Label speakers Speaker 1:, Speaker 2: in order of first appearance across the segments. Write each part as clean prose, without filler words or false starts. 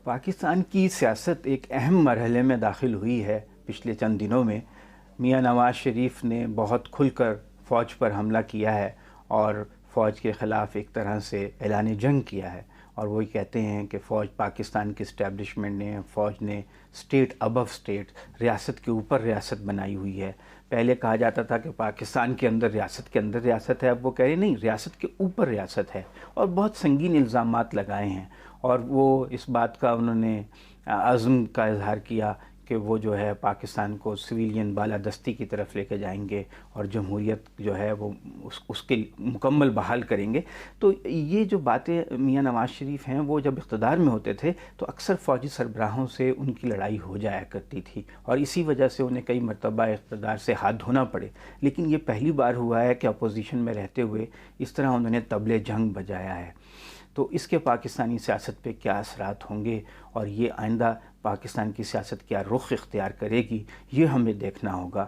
Speaker 1: پاکستان کی سیاست ایک اہم مرحلے میں داخل ہوئی ہے پچھلے چند دنوں میں۔ میاں نواز شریف نے بہت کھل کر فوج پر حملہ کیا ہے اور فوج کے خلاف ایک طرح سے اعلان جنگ کیا ہے، اور وہی کہتے ہیں کہ فوج پاکستان کی اسٹیبلشمنٹ نے، فوج نے اسٹیٹ ابو اسٹیٹ، ریاست کے اوپر ریاست بنائی ہوئی ہے۔ پہلے کہا جاتا تھا کہ پاکستان کے اندر ریاست ہے، اب وہ کہہ رہے نہیں، ریاست کے اوپر ریاست ہے، اور بہت سنگین الزامات لگائے ہیں۔ اور وہ اس بات کا انہوں نے عزم کا اظہار کیا کہ وہ جو ہے پاکستان کو سویلین بالادستی کی طرف لے کے جائیں گے اور جمہوریت جو ہے وہ اس کے مکمل بحال کریں گے۔ تو یہ جو باتیں میاں نواز شریف ہیں، وہ جب اقتدار میں ہوتے تھے تو اکثر فوجی سربراہوں سے ان کی لڑائی ہو جایا کرتی تھی، اور اسی وجہ سے انہیں کئی مرتبہ اقتدار سے ہاتھ دھونا پڑے۔ لیکن یہ پہلی بار ہوا ہے کہ اپوزیشن میں رہتے ہوئے اس طرح انہوں نے طبلِ جنگ بجایا ہے۔ تو اس کے پاکستانی سیاست پہ کیا اثرات ہوں گے، اور یہ آئندہ پاکستان کی سیاست کیا رخ اختیار کرے گی، یہ ہمیں دیکھنا ہوگا۔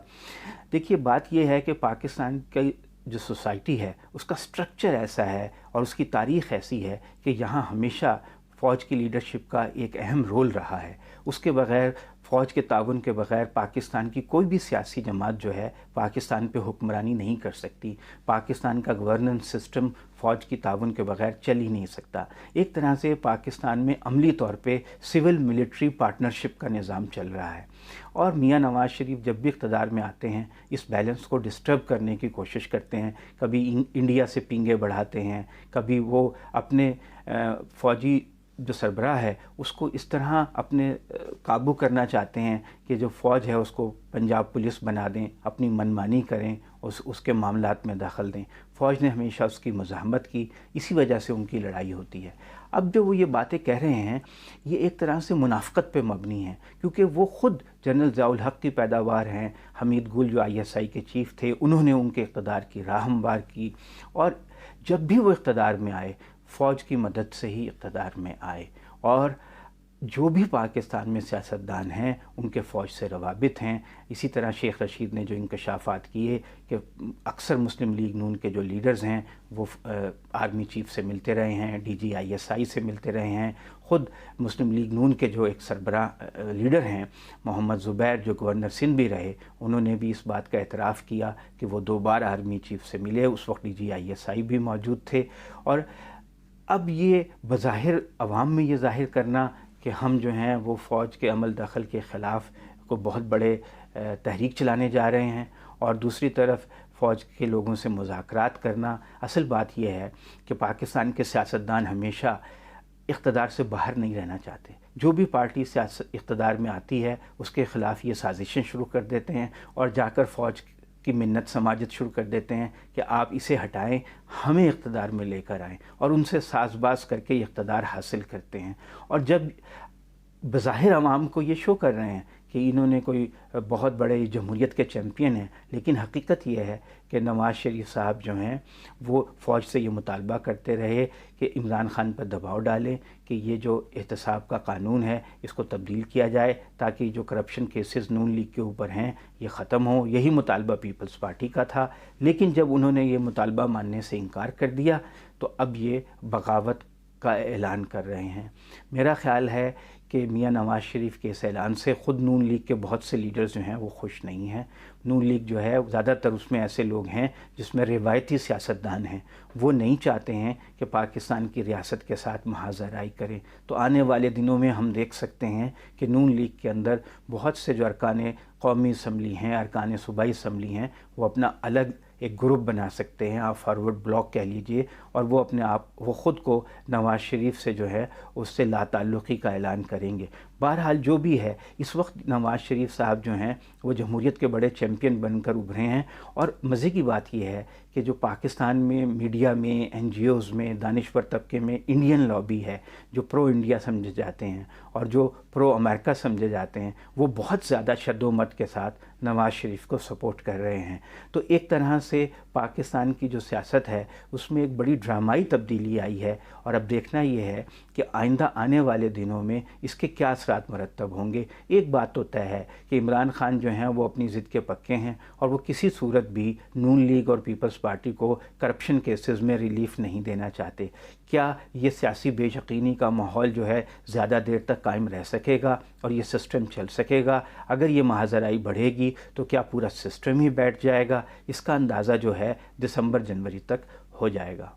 Speaker 1: دیکھیے، بات یہ ہے کہ پاکستان کی جو سوسائٹی ہے اس کا سٹرکچر ایسا ہے اور اس کی تاریخ ایسی ہے کہ یہاں ہمیشہ فوج کی لیڈرشپ کا ایک اہم رول رہا ہے۔ اس کے بغیر، فوج کے تعاون کے بغیر پاکستان کی کوئی بھی سیاسی جماعت جو ہے پاکستان پہ حکمرانی نہیں کر سکتی۔ پاکستان کا گورننس سسٹم فوج کی تعاون کے بغیر چل ہی نہیں سکتا۔ ایک طرح سے پاکستان میں عملی طور پہ سول ملٹری پارٹنرشپ کا نظام چل رہا ہے، اور میاں نواز شریف جب بھی اقتدار میں آتے ہیں اس بیلنس کو ڈسٹرب کرنے کی کوشش کرتے ہیں۔ کبھی انڈیا سے پینگے بڑھاتے ہیں، کبھی وہ اپنے فوجی جو سربراہ ہے اس کو اس طرح اپنے قابو کرنا چاہتے ہیں کہ جو فوج ہے اس کو پنجاب پولیس بنا دیں، اپنی منمانی کریں، اس کے معاملات میں دخل دیں۔ فوج نے ہمیشہ اس کی مزاحمت کی، اسی وجہ سے ان کی لڑائی ہوتی ہے۔ اب جو وہ یہ باتیں کہہ رہے ہیں یہ ایک طرح سے منافقت پہ مبنی ہیں، کیونکہ وہ خود جنرل ضیاء الحق کی پیداوار ہیں۔ حمید گل جو ISI کے چیف تھے، انہوں نے ان کے اقتدار کی راہ ہموار کی، اور جب بھی وہ اقتدار میں آئے فوج کی مدد سے ہی اقتدار میں آئے، اور جو بھی پاکستان میں سیاستدان ہیں ان کے فوج سے روابط ہیں۔ اسی طرح شیخ رشید نے جو انکشافات کیے کہ اکثر مسلم لیگ نون کے جو لیڈرز ہیں وہ آرمی چیف سے ملتے رہے ہیں، DG ISI سے ملتے رہے ہیں۔ خود مسلم لیگ نون کے جو ایک سربراہ لیڈر ہیں محمد زبیر، جو گورنر سندھ بھی رہے، انہوں نے بھی اس بات کا اعتراف کیا کہ وہ 2 بار آرمی چیف سے ملے، اس وقت DG ISI بھی موجود تھے۔ اور اب یہ بظاہر عوام میں یہ ظاہر کرنا کہ ہم جو ہیں وہ فوج کے عمل دخل کے خلاف کو بہت بڑے تحریک چلانے جا رہے ہیں، اور دوسری طرف فوج کے لوگوں سے مذاکرات کرنا، اصل بات یہ ہے کہ پاکستان کے سیاستدان ہمیشہ اقتدار سے باہر نہیں رہنا چاہتے۔ جو بھی پارٹی سیاست اقتدار میں آتی ہے اس کے خلاف یہ سازشیں شروع کر دیتے ہیں، اور جا کر فوج کی منت سماجت شروع کر دیتے ہیں کہ آپ اسے ہٹائیں، ہمیں اقتدار میں لے کر آئیں، اور ان سے ساز باز کر کے یہ اقتدار حاصل کرتے ہیں۔ اور جب بظاہر عوام کو یہ شو کر رہے ہیں کہ انہوں نے کوئی بہت بڑے جمہوریت کے چیمپئن ہیں، لیکن حقیقت یہ ہے کہ نواز شریف صاحب جو ہیں وہ فوج سے یہ مطالبہ کرتے رہے کہ عمران خان پر دباؤ ڈالیں کہ یہ جو احتساب کا قانون ہے اس کو تبدیل کیا جائے تاکہ جو کرپشن کیسز نون لیگ کے اوپر ہیں یہ ختم ہوں۔ یہی مطالبہ پیپلز پارٹی کا تھا، لیکن جب انہوں نے یہ مطالبہ ماننے سے انکار کر دیا تو اب یہ بغاوت کا اعلان کر رہے ہیں۔ میرا خیال ہے کہ میاں نواز شریف کے اس اعلان سے خود نون لیگ کے بہت سے لیڈرز جو ہیں وہ خوش نہیں ہیں۔ نون لیگ جو ہے زیادہ تر اس میں ایسے لوگ ہیں جس میں روایتی سیاستدان ہیں، وہ نہیں چاہتے ہیں کہ پاکستان کی ریاست کے ساتھ محاذ آرائی کریں۔ تو آنے والے دنوں میں ہم دیکھ سکتے ہیں کہ نون لیگ کے اندر بہت سے جو ارکان قومی اسمبلی ہیں، ارکان صوبائی اسمبلی ہیں، وہ اپنا الگ ایک گروپ بنا سکتے ہیں، آپ فارورڈ بلاک کہہ لیجئے، اور وہ اپنے آپ وہ خود کو نواز شریف سے جو ہے اس سے لا تعلقی کا اعلان کریں گے۔ بہرحال جو بھی ہے، اس وقت نواز شریف صاحب جو ہیں وہ جمہوریت کے بڑے چیمپئن بن کر ابھرے ہیں، اور مزے کی بات یہ ہے کہ جو پاکستان میں میڈیا میں، NGOز میں، دانشور طبقے میں انڈین لابی ہے، جو پرو انڈیا سمجھے جاتے ہیں اور جو پرو امریکہ سمجھے جاتے ہیں، وہ بہت زیادہ شد و مت کے ساتھ نواز شریف کو سپورٹ کر رہے ہیں۔ تو ایک طرح سے پاکستان کی جو سیاست ہے اس میں ایک بڑی ڈرامائی تبدیلی آئی ہے، اور اب دیکھنا یہ ہے کہ آئندہ آنے والے دنوں میں اس کے کیا اثرات مرتب ہوں گے۔ ایک بات تو طے ہے کہ عمران خان جو ہیں وہ اپنی ضد کے پکے ہیں اور وہ کسی صورت بھی نون لیگ اور پیپلز پارٹی کو کرپشن کیسز میں ریلیف نہیں دینا چاہتے۔ کیا یہ سیاسی بے یقینی کا ماحول جو ہے زیادہ دیر تک قائم رہ سکے گا اور یہ سسٹم چل سکے گا؟ اگر یہ مہاجرائی بڑھے گی تو کیا پورا سسٹم ہی بیٹھ جائے گا؟ اس کا اندازہ جو ہے دسمبر جنوری تک ہو جائے گا۔